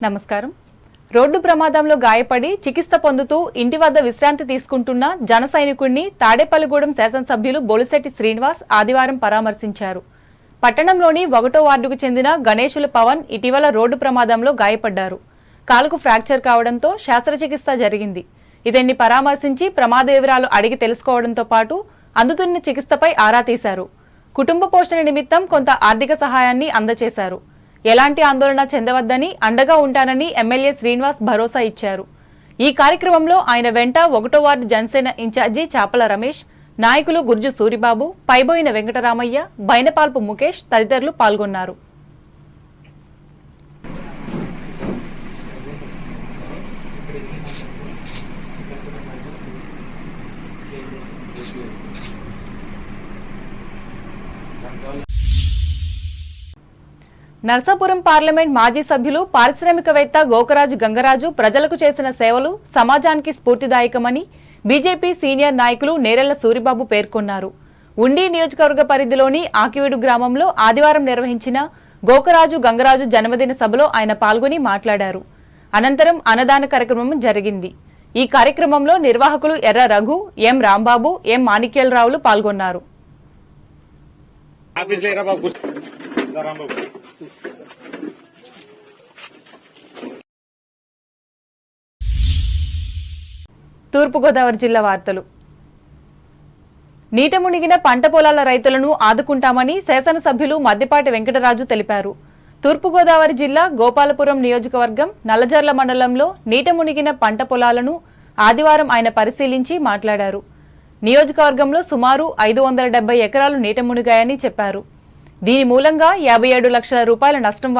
నమస్కారం. రోడ్డు ప్రమాదంలో గాయపడి చికిత్స పొందుతూ ఇంటి వద్ద విశ్రాంతి తీసుకుంటున్న జన సైనికుడిని తాడేపల్లిగూడెం శాసనసభ్యులు బొలిశెట్టి శ్రీనివాస్ ఆదివారం పరామర్శించారు. పట్టణంలోని 1వ వార్డుకు చెందిన గణేశుల పవన్ ఇటీవల రోడ్డు ప్రమాదంలో గాయపడ్డారు. కాలుకు ఫ్రాక్చర్ కావడంతో శస్త్రచికిత్స జరిగింది. ఇతన్ని పరామర్శించి ప్రమాద వివరాలు అడిగి తెలుసుకోవడంతో పాటు అందుతున్న చికిత్సపై ఆరా తీశారు. కుటుంబ పోషణ నిమిత్తం కొంత ఆర్థిక సహాయాన్ని అందజేశారు. ఎలాంటి ఆందోళన చెందవద్దని అండగా ఉంటానని ఎమ్మెల్యే శ్రీనివాస్ భరోసా ఇచ్చారు. ఈ కార్యక్రమంలో ఆయన వెంట 1వ వార్డు జనసేన ఇన్ఛార్జి చాపల రమేష్, నాయకులు గుర్జు సూరిబాబు, పైబోయిన వెంకటరామయ్య, బైనపాల్పు ముఖేష్ తదితరులు పాల్గొన్నారు. నర్సాపురం పార్లమెంట్ మాజీ సభ్యులు పారిశ్రామికవేత్త గోకరాజు గంగరాజు ప్రజలకు చేసిన సేవలు సమాజానికి స్ఫూర్తిదాయకమని బీజేపీ సీనియర్ నాయకులు నేరెళ్ల సూరిబాబు పేర్కొన్నారు. ఉండి నియోజకవర్గ పరిధిలోని ఆకివీడు గ్రామంలో ఆదివారం నిర్వహించిన గోకరాజు గంగరాజు జన్మదిన సభలో ఆయన పాల్గొని మాట్లాడారు. అనంతరం అన్నదాన కార్యక్రమం జరిగింది. ఈ కార్యక్రమంలో నిర్వాహకులు ఎర్ర రఘు, ఎం రాంబాబు, ఎం మాణిక్యాలరావులు పాల్గొన్నారు. తూర్పుగోదావరి జిల్లా వార్తలు. నీట మునిగిన పంట పొలాల రైతులను ఆదుకుంటామని శాసనసభ్యులు మద్దిపాటి వెంకటరాజు తెలిపారు. తూర్పుగోదావరి జిల్లా గోపాలపురం నియోజకవర్గం నల్లజర్ల మండలంలో నీట మునిగిన పంట పొలాలను ఆదివారం ఆయన పరిశీలించి మాట్లాడారు. నియోజకవర్గంలో సుమారు 570 ఎకరాలు నీట మునిగాయని చెప్పారు. దీని మూలంగా 57 లక్షల రూపాయల నష్టం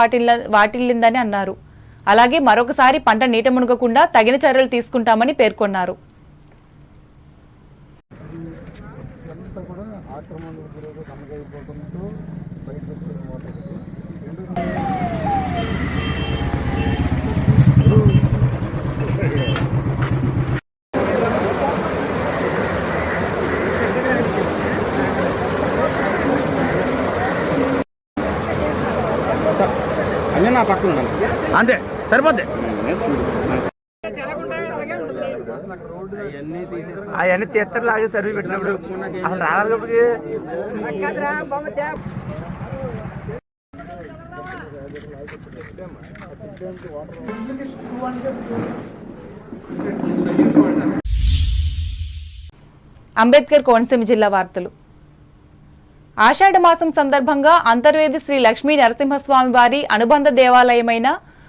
వాటిల్లిందని అన్నారు. అలాగే మరొకసారి పంట నీట మునగకుండా తగిన చర్యలు తీసుకుంటామని పేర్కొన్నారు. నా పక్కన అంతే సరిపోద్ది. అవన్నీ తీస్తారు లాగే సర్వీ పెట్టినప్పుడు అసలు రావాలి. అంబేద్కర్ కోనసీమ జిల్లా వార్తలు. ఆషాఢ మాసం సందర్భంగా అంతర్వేది శ్రీ లక్ష్మీ నరసింహస్వామి వారి అనుబంధ దేవాలయమైన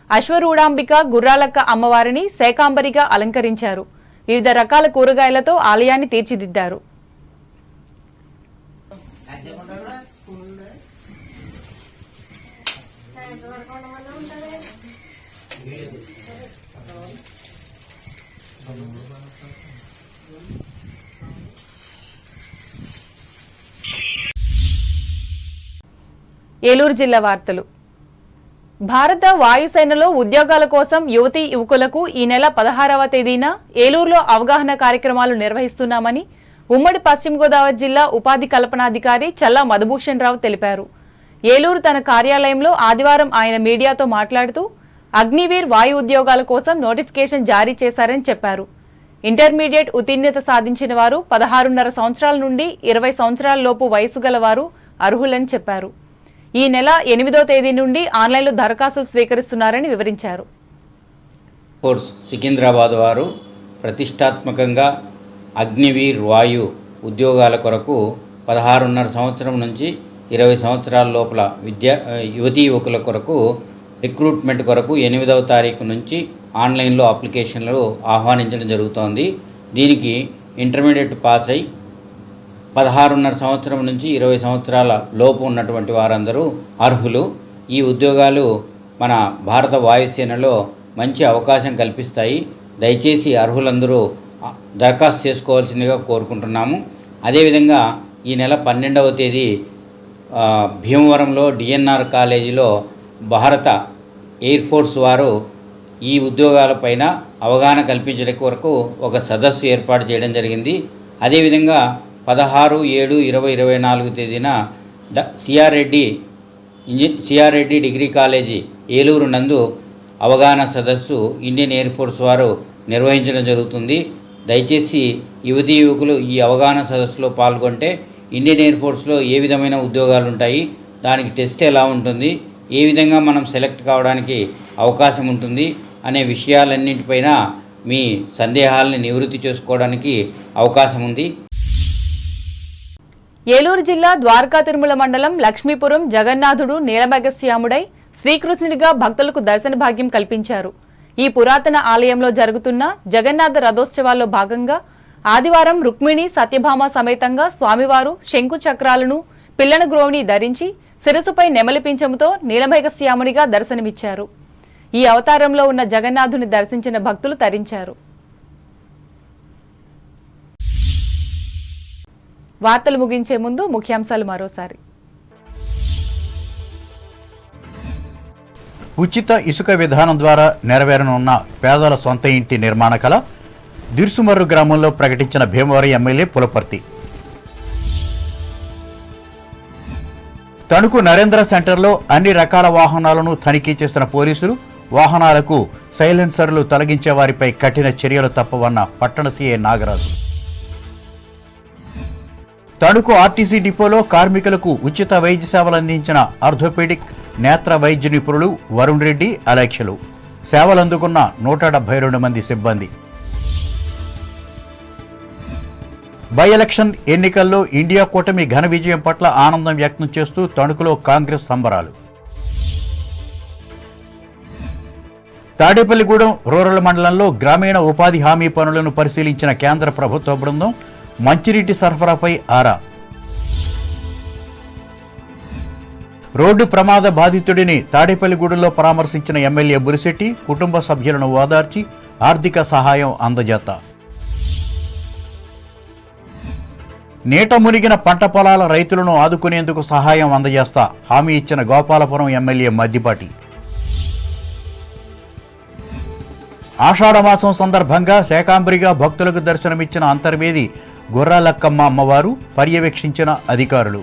అశ్వరూఢాంబిక గుర్రాలక్క అమ్మవారిని శాకాంబరిగా అలంకరించారు. వివిధ రకాల కూరగాయలతో ఆలయాన్ని తీర్చిదిద్దారు. ఏలూరు జిల్లా వార్తలు. భారత వాయుసేనలో ఉద్యోగాల కోసం యువతీ యువకులకు ఈ నెల 16వ తేదీన ఏలూరులో అవగాహన కార్యక్రమాలు నిర్వహిస్తున్నామని ఉమ్మడి పశ్చిమ గోదావరి జిల్లా ఉపాధి కల్పనాధికారి చల్లా మధుభూషణ్ రావు తెలిపారు. ఏలూరు తన కార్యాలయంలో ఆదివారం ఆయన మీడియాతో మాట్లాడుతూ అగ్నివీర్ వాయు ఉద్యోగాల కోసం నోటిఫికేషన్ జారీ చేశారని చెప్పారు. ఇంటర్మీడియట్ ఉత్తీర్ణత సాధించిన వారు 16.5 సంవత్సరాల నుండి 20 సంవత్సరాల లోపు వయసు గల వారు అర్హులని చెప్పారు. ఈ నెల 8వ తేదీ నుండి ఆన్లైన్లో దరఖాస్తులు స్వీకరిస్తున్నారని వివరించారు. సికింద్రాబాద్ వారు ప్రతిష్టాత్మకంగా అగ్నివీర్ వాయు ఉద్యోగాల కొరకు 16.5 సంవత్సరం నుంచి 20 సంవత్సరాల లోపల యువతీ యువకుల కొరకు రిక్రూట్మెంట్ కొరకు 8వ తారీఖు నుంచి ఆన్లైన్లో అప్లికేషన్లు ఆహ్వానించడం జరుగుతోంది. దీనికి ఇంటర్మీడియట్ పాస్ అయి 16.5 సంవత్సరం నుంచి 20 సంవత్సరాల లోపు ఉన్నటువంటి వారందరూ అర్హులు. ఈ ఉద్యోగాలు మన భారత వాయుసేనలో మంచి అవకాశం కల్పిస్తాయి. దయచేసి అర్హులందరూ దరఖాస్తు చేసుకోవాల్సిందిగా కోరుకుంటున్నాము. అదేవిధంగా ఈ నెల 12వ తేదీ భీమవరంలో డిఎన్ఆర్ కాలేజీలో భారత ఎయిర్ ఫోర్స్ వారు ఈ ఉద్యోగాలపైన అవగాహన కల్పించడం కొరకు ఒక సదస్సు ఏర్పాటు చేయడం జరిగింది. అదేవిధంగా 16/7/2024 తేదీన CR Reddy degree college Eluru నందు అవగాహన సదస్సు ఇండియన్ ఎయిర్ ఫోర్స్ వారు నిర్వహించడం జరుగుతుంది. దయచేసి యువతీ యువకులు ఈ అవగాహన సదస్సులో పాల్గొంటే ఇండియన్ ఎయిర్ ఫోర్స్లో ఏ విధమైన ఉద్యోగాలు ఉంటాయి, దానికి టెస్ట్ ఎలా ఉంటుంది, ఏ విధంగా మనం సెలెక్ట్ కావడానికి అవకాశం ఉంటుంది అనే విషయాలన్నింటిపైన మీ సందేహాలని నివృత్తి చేసుకోవడానికి అవకాశం ఉంది. ఏలూరు జిల్లా ద్వారకా తిరుమల మండలం లక్ష్మీపురం జగన్నాథుడు నీలమేఘశ్యాముడై శ్రీకృష్ణుడిగా భక్తులకు దర్శన భాగ్యం కల్పించారు. ఈ పురాతన ఆలయంలో జరుగుతున్న జగన్నాథ రథోత్సవాల్లో భాగంగా ఆదివారం రుక్మిణి సత్యభామ సమేతంగా స్వామివారు శంకు చక్రాలను పిల్లన గ్రోవిని ధరించి శిరసుపై నెమలి పింఛముతో నీలమేఘశ్యామునిగా దర్శనమిచ్చారు. ఈ అవతారంలో ఉన్న జగన్నాథుని దర్శించిన భక్తులు తరించారు. వార్తలు ముగించే ముందు ముఖ్యాంశాలు మరోసారి. ఉచిత ఇసుక విధానం ద్వారా నెరవేరనున్న పేదల సొంత ఇంటి నిర్మాణ కళ దిర్సుమర్రు గ్రామంలో ప్రకటించిన భీమవరం ఎమ్మెల్యే పులపర్తి. తణుకు నరేంద్ర సెంటర్లో అన్ని రకాల వాహనాలను తనిఖీ చేసిన పోలీసులు వాహనాలకు సైలెన్సర్లు తొలగించే వారిపై కఠిన చర్యలు తప్పవన్న పట్టణ సీఐ నాగరాజు. తణుకు ఆర్టీసీ డిపోలో కార్మికులకు ఉచిత వైద్య సేవలు అందించిన ఆర్థోపెడిక్ నేత్ర వైద్య నిపుణులు వరుణ్ రెడ్డి, అలెక్ష్యలు. సేవలందుకున్న 172 మంది సిబ్బంది. బై ఎలక్షన్ ఎన్నికల్లో ఇండియా కూటమి ఘన విజయం పట్ల ఆనందం వ్యక్తం చేస్తూ తణుకులో కాంగ్రెస్ సంబరాలు. తాడేపల్లిగూడెం రూరల్ మండలంలో గ్రామీణ ఉపాధి హామీ పనులను పరిశీలించిన కేంద్ర ప్రభుత్వ బృందం మంచినీటి సరఫరాపై ఆరా. రోడ్డు ప్రమాద బాధితుడిని తాడేపల్లిగూడెంలో పరామర్శించిన ఎమ్మెల్యే బురిశెట్టి కుటుంబ సభ్యులను ఓదార్చి ఆర్థిక సహాయం అందజేత. నీట మునిగిన పంట పొలాల రైతులను ఆదుకునేందుకు సహాయం అందజేస్తా హామీ ఇచ్చిన గోపాలపురం ఎమ్మెల్యే మద్దిపాటి. ఆషాఢమాసం సందర్భంగా శాకాంబరిగా భక్తులకు దర్శనమిచ్చిన అంతర్వేది గుర్రాలక్కమ్మ అమ్మవారు పర్యవేక్షించిన అధికారులు.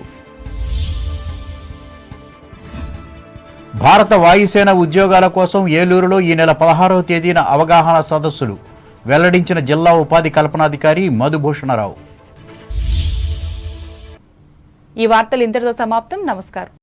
భారత వాయుసేన ఉద్యోగాల కోసం ఏలూరులో ఈ నెల 16వ తేదీన అవగాహన సదస్సులు వెల్లడించిన జిల్లా ఉపాధి కల్పనాధికారి మధుభూషణరావు. ఈ వార్తలు ఇంతటితో సమాప్తం. నమస్కారం.